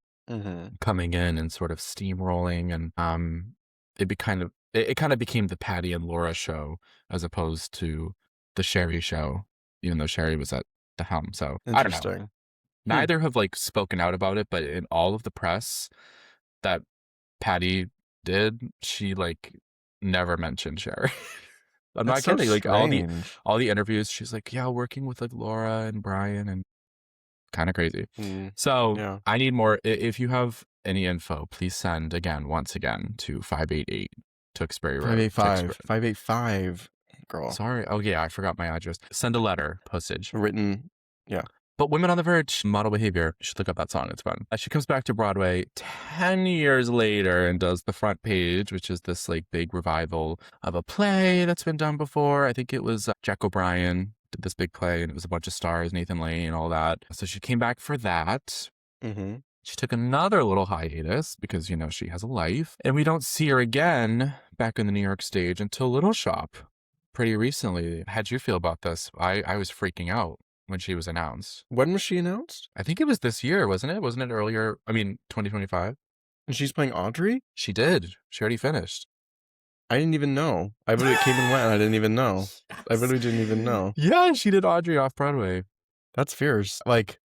coming in and sort of steamrolling, and it kind of became the Patti and Laura show as opposed to the Sherie show, even though Sherie was at the helm. So I don't know. Neither have like spoken out about it, but in all of the press that Patti did, she like never mentioned Sherie. I'm not kidding. Like all the interviews, she's like, yeah, working with like Laura and Brian, and kind of crazy. So yeah. I need more. If you have any info, please send once again to 588 Tewksbury Road. 585. Girl. Sorry. Oh yeah, I forgot my address. Send a letter, postage. Written. Yeah. But Women on the Verge, Model Behavior, you should look up that song. It's fun. She comes back to Broadway 10 years later and does The Front Page, which is this like big revival of a play that's been done before. I think it was Jack O'Brien did this big play, and it was a bunch of stars, Nathan Lane, and all that. So she came back for that. She took another little hiatus because, you know, she has a life. And we don't see her again back in the New York stage until Little Shop pretty recently. How'd you feel about this? I was freaking out when she was announced. When was she announced? I think it was this year, wasn't it? Wasn't it earlier? I mean, 2025. And she's playing Audrey? She did. She already finished. I didn't even know. I literally came and went, and I didn't even know. I literally didn't even know. Yeah, she did Audrey off Broadway. That's fierce. Like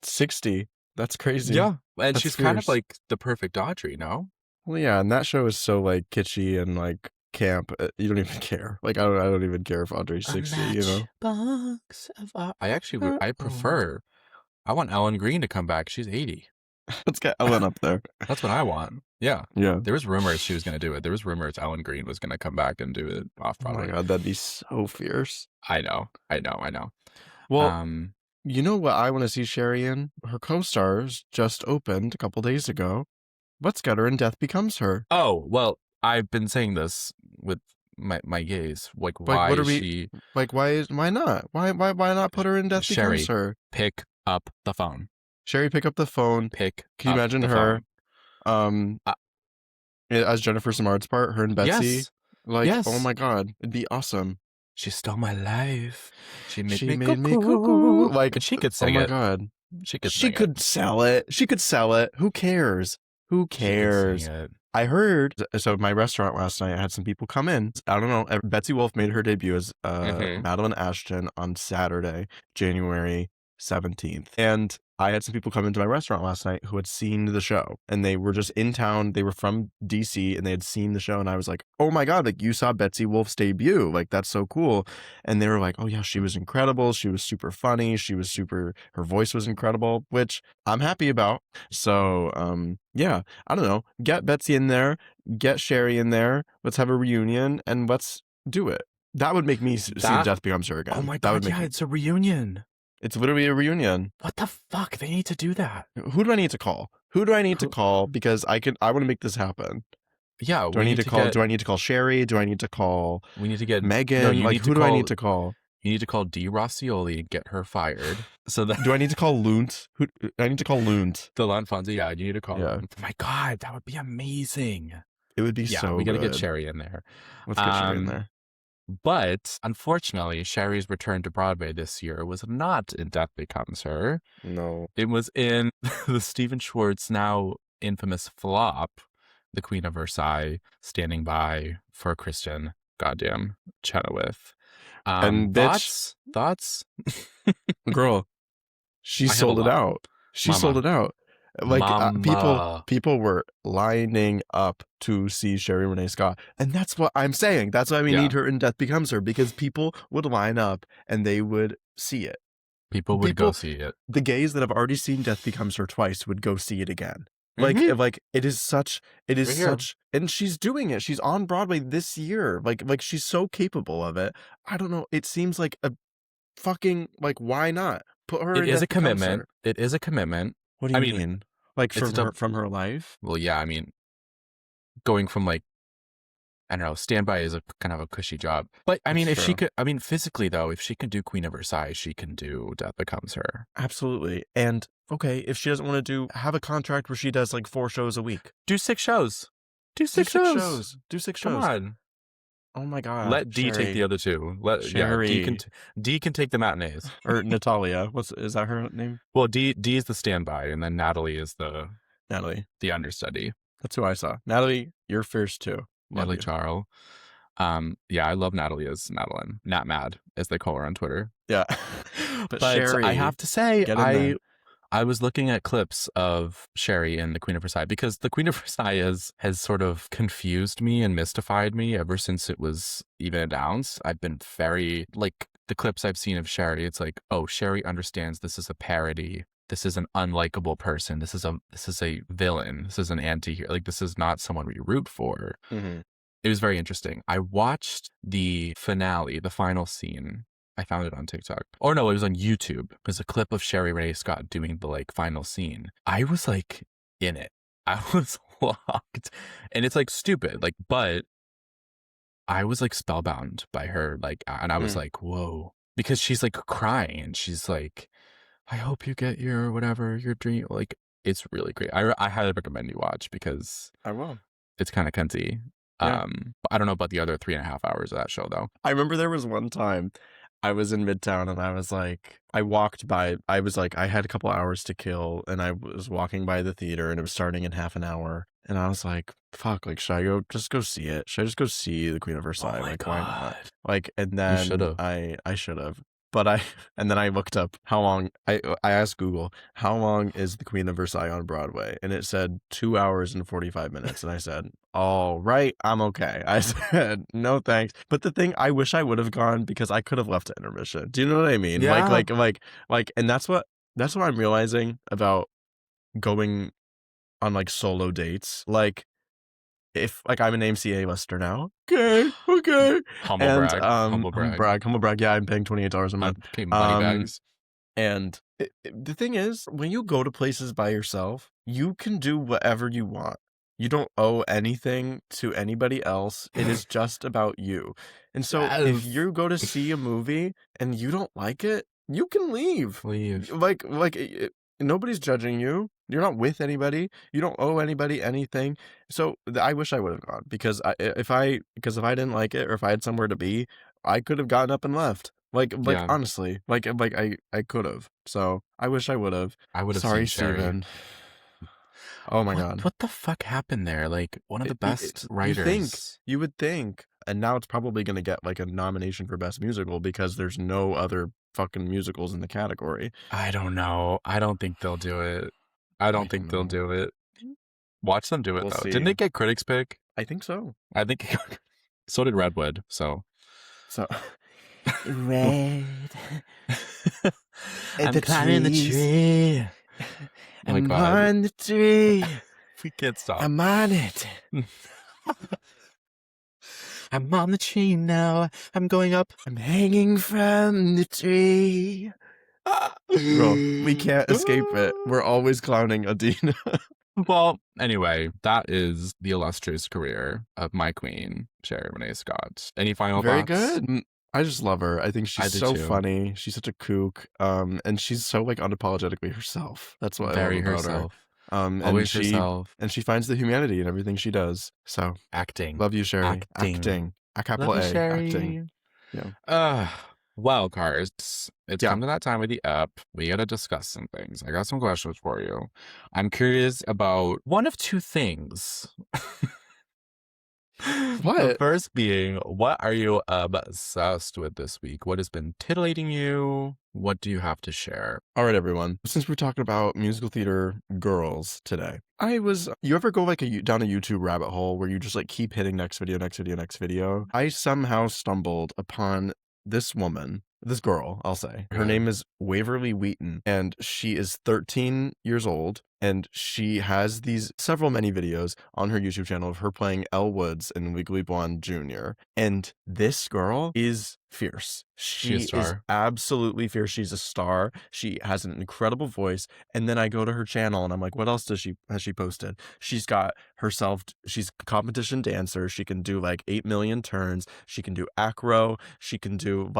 60. That's crazy. Yeah, and That's she's kind of fierce. like the perfect Audrey, no? Well, yeah, and that show is so like kitschy and like camp. You don't even care. Like I don't even care if Audrey's 60. You know. Box of I prefer. I want Ellen Green to come back. She's 80. Let's get Ellen up there. That's what I want. Yeah. Yeah. There was rumors she was going to do it. There was rumors Ellen Green was going to come back and do it off Oh Broadway. my god, that'd be so fierce. I know. Well, you know what I want to see Sherie in? Her co-stars just opened a couple days ago. Let's Get Her in Death Becomes Her. Oh, well, I've been saying this with my gaze. Like, why what are is we- she Why not? Why not put her in Death Becomes Sherie. Her? pick up the phone? Sherie, pick up the phone. Can Can you imagine her? As Jennifer Simard's part, her and Betsy. Yes. Like, Yes. oh my god, it'd be awesome. She stole my life. She made She me made me cuckoo. cuckoo. Like, And she could Oh sing my it. god. She could She sing it. could sell it. She could sell it. Who cares? Who She could cares? sing it. I heard. So my restaurant last night, I had some people come in. I don't know. Betsy Wolfe made her debut as Mhm. Madeline Ashton on Saturday, January 17th. And I had some people come into my restaurant last night who had seen the show, and they were just in town. They were from DC and they had seen the show. And I was like, oh my God, like you saw Betsy Wolf's debut. Like, that's so cool. And they were like, oh yeah, she was incredible. She was super funny. Her voice was incredible, which I'm happy about. So, yeah, I don't know. Get Betsy in there, get Sherie in there. Let's have a reunion and let's do it. That would make me see Death Becomes Her again. Oh my That would God, make yeah, it's a reunion. It's literally a reunion. What the fuck? They need to do that. Who do I need to call? Who do I need to call? Because I want to make this happen. Yeah, Do I need to call Sherie? Do I need to call we need to get Megan? No, Who do I need to call? You need to call Dee Rossioli and get her fired. So that Do I need to call Lunt? I need to call Lunt. the Fonzie, yeah, you need to call Yeah. him. Oh my God, that would be amazing. It would be so we gotta good. get Sherie in there. Let's get Sherie in there. But unfortunately, Sherry's return to Broadway this year was not in Death Becomes Her. No. It was in the Stephen Schwartz now infamous flop, The Queen of Versailles, standing by for Christian goddamn Chenoweth. And bitch, thoughts? girl, she I have sold a it lot. out. She Mama. sold it out. Like Mama. people were lining up to see Sherie Rene Scott, and that's what I'm saying. That's why we Yeah. need her in Death Becomes Her, because people would line up and they would see it. People would go see it. The gays that have already seen Death Becomes Her twice would go see it again. Like, Mhm. like it is such, Right here. and she's doing it. She's on Broadway this year. Like she's so capable of it. I don't know. It seems like a fucking, like, why not put her? It in is Death a Becomes commitment. Her? It is a commitment. What do you I mean, mean? Like it's from her life? Well, yeah, I mean, going from like, I don't know, standby is a kind of a cushy job. But I mean, That's if she true. could, I mean, physically though, if she can do Queen of Versailles, she can do Death Becomes Her. Absolutely. And okay, if she doesn't want to have a contract where she does like 4 shows a week. Do 6 shows. Do Do 6 shows. Do 6 Come shows. on. Oh my God. Let Dee take the other 2. Dee can take the matinees. Or Natalia. Is that her name? Well, Dee is the standby, and then Natalie is the Natalie. understudy. That's who I saw. Natalie, you're fierce too. Love Natalie you. Charles. Yeah, I love Natalie as Madeline. Nat Mad, as they call her on Twitter. Yeah. But Sherie, I have to say, get in there. I was looking at clips of Sherie in The Queen of Versailles, because The Queen of Versailles has sort of confused me and mystified me ever since it was even announced. I've been very, like, the clips I've seen of Sherie, it's like, oh, Sherie understands this is a parody. This is an unlikable person. This is a villain. This is an anti-hero. Like, this is not someone we root for. Mm-hmm. It was very interesting. I watched the finale, the final scene. I found it on TikTok. Or no, it was on YouTube. It was a clip of Sherie Rene Scott doing the like final scene. I was like in it. I was locked. And it's like stupid. Like, but I was like spellbound by her. Like, and I was like, whoa. Because she's like crying and she's like, I hope you get your whatever, your dream. Like, it's really great. I highly recommend you watch, because I will. it's kind of cunty. Yeah. But I don't know about the other 3.5 hours of that show though. I remember there was one time I was in Midtown and I was like, I walked by, I was like, I had a couple hours to kill and I was walking by the theater and it was starting in half an hour. And I was like, fuck, like, should I just go see it? Should I just go see The Queen of Versailles? Oh my Like, why not? God. Like, and then should've. I should have. But and then I looked up how long, I asked Google, how long is The Queen of Versailles on Broadway? And it said 2 hours and 45 minutes. And I said, all right, I'm okay. I said, no thanks. But the thing, I wish I would have gone, because I could have left at intermission. Do you know what I mean? Yeah. Like, and that's what I'm realizing about going on like solo dates. Like, if like I'm an AMC A-lister now, okay, Humble and brag. humble brag. Yeah, I'm paying $28 a month. Okay, money bags. And the thing is, when you go to places by yourself, you can do whatever you want. You don't owe anything to anybody else. It is just about you. And so if Yes. you go to see a movie and you don't like it, you can leave. Leave. Like nobody's judging you. You're not with anybody. You don't owe anybody anything. So I wish I would have gone, because if I didn't like it, or if I had somewhere to be, I could have gotten up and left. Like Yeah. honestly, like I could have. So I wish I would have. I would have Sorry, seen Sherie. Steven. Oh my God. What the fuck happened there? Like, one of the best writers. You would think, and now it's probably going to get like a nomination for Best Musical, because there's no other fucking musicals in the category. I don't know. I don't think they'll do it. I don't think they'll do it. Watch them do it, We'll though. see. Didn't it get critics pick? I think so. I think so did Redwood, so. Red. I'm climbing the tree. Oh my I'm God. on the tree. We can't stop. I'm on it. I'm on the tree now. I'm going up. I'm hanging from the tree. Bro, we can't escape it. We're always clowning Adina. Well, anyway, that is the illustrious career of my queen, Sherie Rene Scott. Any final Very thoughts? good. I just love her. I think she's I do so too. funny. She's such a kook. And she's so like unapologetically herself. That's what Very I love about herself. her. Always herself. And she finds the humanity in everything she does. So Acting. love you, Sherie. Acting. A capital Love you, A. Sherie. Acting. Yeah. Well, Cars, it's Yeah. come to that time of the app. We got to discuss some things. I got some questions for you. I'm curious about one of two things. The What? first being, what are you obsessed with this week? What has been titillating you? What do you have to share? All right, everyone. Since we're talking about musical theater girls today, you ever go like down a YouTube rabbit hole where you just like keep hitting next video, next video, next video? I somehow stumbled upon this girl, I'll say. Her Yeah. name is Waverly Wheaton, and she is 13 years old. And she has many videos on her YouTube channel of her playing Elle Woods in Wiggly Blonde Jr. And this girl is fierce. She a is star. absolutely fierce. She's a star. She has an incredible voice. And then I go to her channel and I'm like, what else has she posted? She's got herself, she's a competition dancer. She can do like 8 million turns. She can do acro. She can do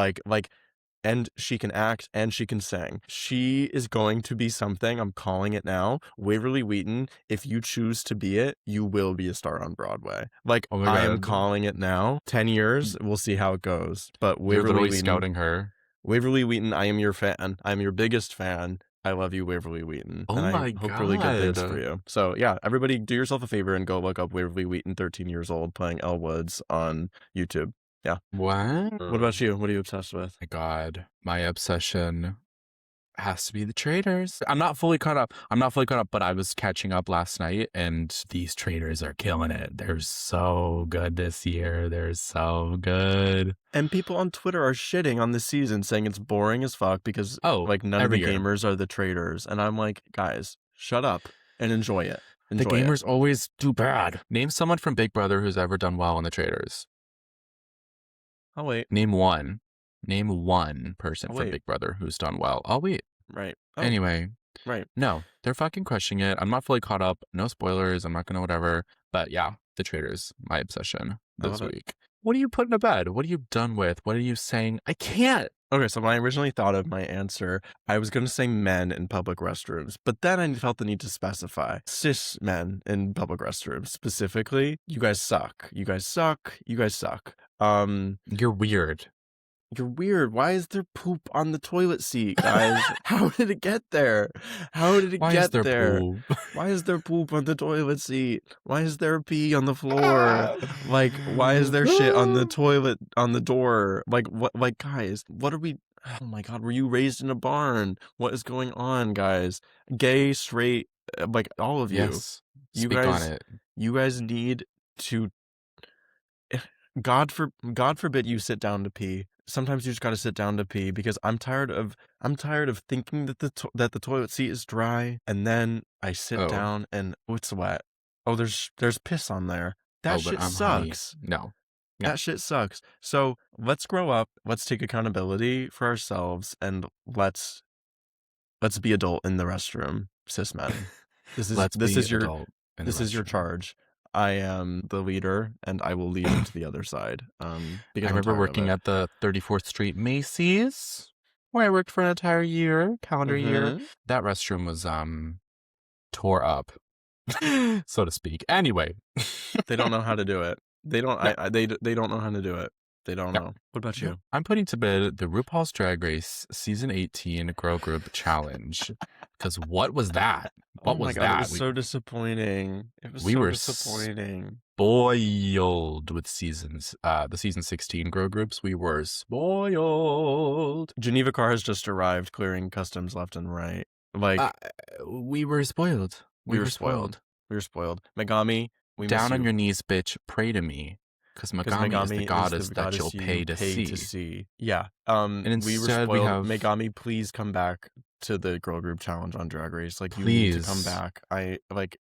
and she can act and she can sing. She is going to be something. I'm calling it now. Waverly Wheaton, if you choose to be it, you will be a star on Broadway. Like, Oh my I am God. calling it now. 10 years, we'll see how it goes. But You're Waverly literally Wheaton, scouting her. Waverly Wheaton, I am your fan. I'm your biggest fan. I love you, Waverly Wheaton. Oh and my I hope really good things God. for you. So yeah, everybody do yourself a favor and go look up Waverly Wheaton, 13 years old, playing Elle Woods on YouTube. What? What about you? What are you obsessed with? My God, my obsession has to be the traders. I'm not fully caught up, but I was catching up last night, and these traders are killing it. They're so good this year. They're so good. And people on Twitter are shitting on this season, saying it's boring as fuck because none of every the year. gamers are the traders. And I'm like, guys, shut up and enjoy it. The gamers always do bad. Name someone from Big Brother who's ever done well on the traders. Oh wait, Name one person Oh, from wait. Big Brother who's done well. I'll wait. right. Oh, Anyway, right. no, they're fucking crushing it. I'm not fully caught up. No spoilers. I'm not gonna whatever. But yeah, the traders, my obsession I this love it. week. What are you putting to bed? What are you done with? What are you saying? I can't. Okay, so when I originally thought of my answer, I was going to say men in public restrooms, but then I felt the need to specify cis men in public restrooms. Specifically, you guys suck. You guys suck. You guys suck. You're weird. You're weird. Why is there poop on the toilet seat, guys? How did it get there? How did it Why get is there there? poop? Why is there poop on the toilet seat? Why is there pee on the floor? Like, why is there shit on the toilet, on the door? Like, what, like, guys, what are we, oh my God, were you raised in a barn? What is going on, guys? Gay, straight, like, all of you. Yes. You Speak guys- on it. You guys need to, God forbid you sit down to pee. Sometimes you just gotta sit down to pee because I'm tired of thinking that the toilet seat is dry and then I sit Oh. down and it's wet. Oh, there's piss on there. That Oh, shit but I'm honey. sucks. No. Yeah. That shit sucks. So let's grow up. Let's take accountability for ourselves and let's be adult in the restroom, cis men. This is your charge. I am the leader, and I will lead you to the other side. Because I remember working at the 34th Street Macy's, where I worked for an entire year, calendar year. That restroom was tore up, so to speak. Anyway, They don't know how to do it. They don't. No. They don't know how to do it. They don't No. know. What about you? I'm putting to bed the RuPaul's Drag Race Season 18 Girl Group Challenge. Because what was that? What Oh my was God, that? it was so disappointing. It was we so were disappointing. spoiled with the season 16 grow groups. We were spoiled. Geneva car has just arrived, clearing customs left and right. Like we were spoiled. we were spoiled. We were spoiled. Megami, we Down miss on you. your knees, bitch. Pray to me, because Megami is the goddess that you'll pay to see. Yeah. And we were instead we spoiled. have- Megami, please come back to the girl group challenge on Drag Race. Like, you Please. need to come back.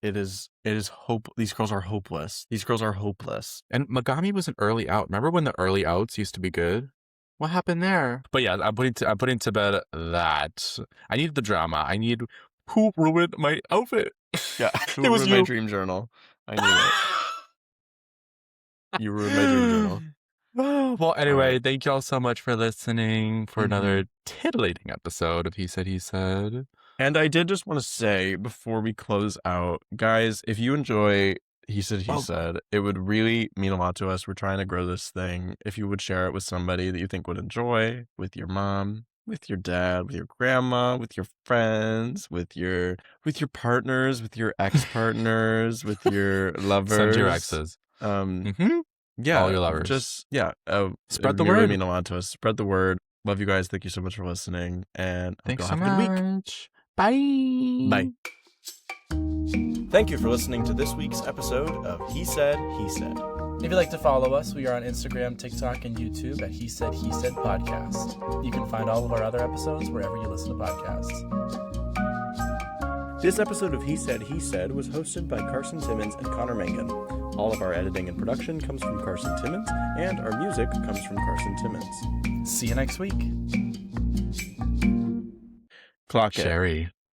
It is hope. These girls are hopeless. These girls are hopeless. And Megami was an early out. Remember when the early outs used to be good? What happened there? But yeah, I'm putting to bed that I need the drama. I need who ruined my outfit. Yeah. It was my you. dream journal. I knew it. You ruined my dream journal. Well, anyway, right. thank y'all so much for listening for another titillating episode of He Said, He Said. And I did just want to say before we close out, guys, if you enjoy He Said, He Said, it would really mean a lot to us. We're trying to grow this thing. If you would share it with somebody that you think would enjoy, with your mom, with your dad, with your grandma, with your friends, with your partners, with your ex-partners, with your lovers. Send your exes. Yeah, all your lovers. Just spread the word. It word. Mean a lot to us. Spread the word. Love you guys. Thank you so much for listening, and Thanks so have a good week. much. Bye. Bye. Thank you for listening to this week's episode of He Said, He Said. If you'd like to follow us, we are on Instagram, TikTok, and YouTube at He Said Podcast. You can find all of our other episodes wherever you listen to podcasts. This episode of He Said, He Said was hosted by Carson Timmons and Connor Mangan. All of our editing and production comes from Carson Timmons, and our music comes from Carson Timmons. See you next week. Clock it. Sherie.